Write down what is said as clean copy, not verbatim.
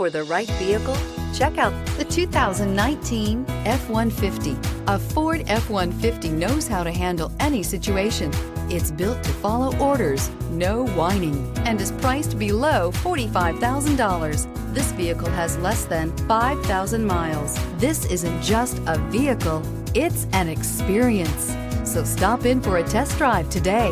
For the right vehicle, check out the 2019 F-150. A Ford F-150 knows how to handle any situation. It's built to follow orders, no whining, and is priced below $45,000. This vehicle has less than 5,000 miles. This isn't just a vehicle, it's an experience. So stop in for a test drive today.